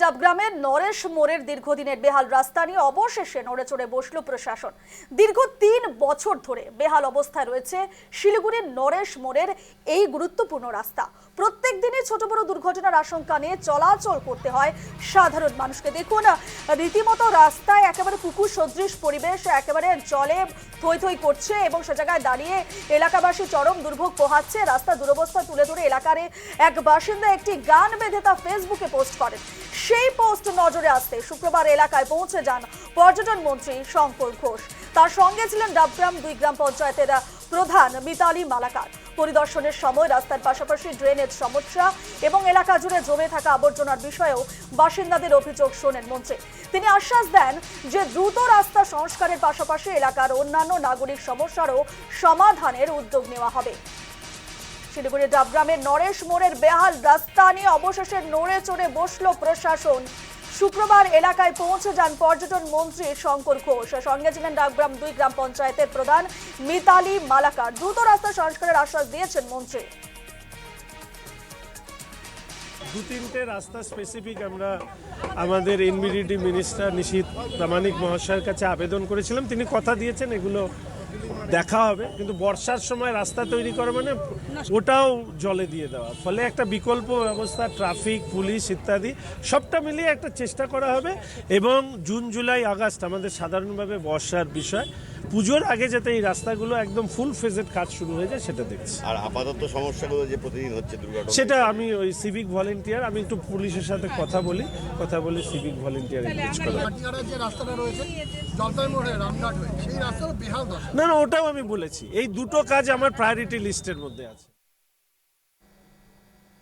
ডাবগ্রামের নরেশ মোড়ের দীর্ঘদিনের বেহাল রাস্তা নিয়ে অবশেষে নড়েচড়ে বসল প্রশাসন। দীর্ঘ ৩ বছর ধরে বেহাল অবস্থায় রয়েছে শিলিগুড়ির নরেশ মোড়ের এই গুরুত্বপূর্ণ রাস্তা। প্রত্যেক দিনই ছোট বড় দুর্ঘটনার আশঙ্কা নিয়ে চলাচল করতে হয় সাধারণ মানুষকে। দেখুন, রীতিমতো রাস্তায় একেবারে পুকুর সদৃশ পরিবেশ, একেবারে জলে থই থই করছে এবং সে জায়গায় দাঁড়িয়ে এলাকাবাসী চরম দুর্ভোগ পোহাচ্ছে। রাস্তা দুরবস্থা তুলে ধরে এলাকার এক বাসিন্দা একটি গান বেঁধে তা ফেসবুকে পোস্ট করেন। সেই পোস্ট নজরে আসতে শুক্রবার এলাকায় পৌঁছে যান পর্যটন মন্ত্রী শঙ্কর ঘোষ। তার সঙ্গে ছিলেন ডাবগ্রাম 2 গ্রাম পঞ্চায়েতের প্রধান মিতালি মালাকার। পরিদর্শনের সময় রাস্তার পাশাপাশি ড্রেনেজ সমস্যা এবং এলাকা জুড়ে জমে থাকা আবর্জনার বিষয়েও বাসিন্দাদের অভিযোগ শোনেন মন্ত্রী। তিনি আশ্বাস দেন যে দ্রুত রাস্তা সংস্কারের পাশাপাশি এলাকার অন্যান্য নাগরিক সমস্যারও সমাধানের উদ্যোগ নেওয়া হবে। শিলিগুড়ি ডাবগ্রামের নরেশ মোড়ের বেহাল রাস্তা নিয়ে অবশেষে নড়ে চড়ে বসল প্রশাসন। শুক্রবার এলাকায় পৌঁছে যান পর্যটন মন্ত্রী শঙ্কর ঘোষ। সঙ্গে ছিলেন ডাবগ্রাম 2 গ্রাম পঞ্চায়েতের প্রধান মিতালি মালাকার। দ্রুত রাস্তা সংস্কারের আশ্বাস দিয়েছেন মন্ত্রী। 2-3টে রাস্তা স্পেসিফিক আমরা আমাদের এনবিডিটি মিনিস্টার নিশীথ প্রামাণিক মহাশয়ের কাছে আবেদন করেছিলাম। তিনি কথা দিয়েছেন এগুলো দেখা হবে, কিন্তু বর্ষার সময় রাস্তা তৈরি করা মানে ওটাও জলে দিয়ে দেওয়া, ফলে একটা বিকল্প ব্যবস্থা, ট্রাফিক, পুলিশ ইত্যাদি সবটা মিলিয়ে একটা চেষ্টা করা হবে। এবং জুন, জুলাই, আগস্ট আমাদের সাধারণভাবে বর্ষার বিষয়, পুজোর আগে যাতে এই রাস্তাগুলো একদম ফুল ফেজেড কাজ শুরু হয়ে যায় সেটা দেখছি। আর আপাতত সমস্যাগুলো যে প্রতিদিন হচ্ছে দুর্ঘটনা, সেটা আমি ওই সিভিক ভলেন্টিয়ার, আমি একটু পুলিশের সাথে কথা বলে সিভিক ভলেন্টিয়ার এনগেজ করা। যে রাস্তাটা রয়েছে জলপাই মোড়ে রামঘাট হয়ে সেই রাস্তাটা বেহাল দশা। না, ওটাও আমি বলেছি। এই দুটো কাজ আমার প্রায়োরিটি লিস্টের মধ্যে আছে।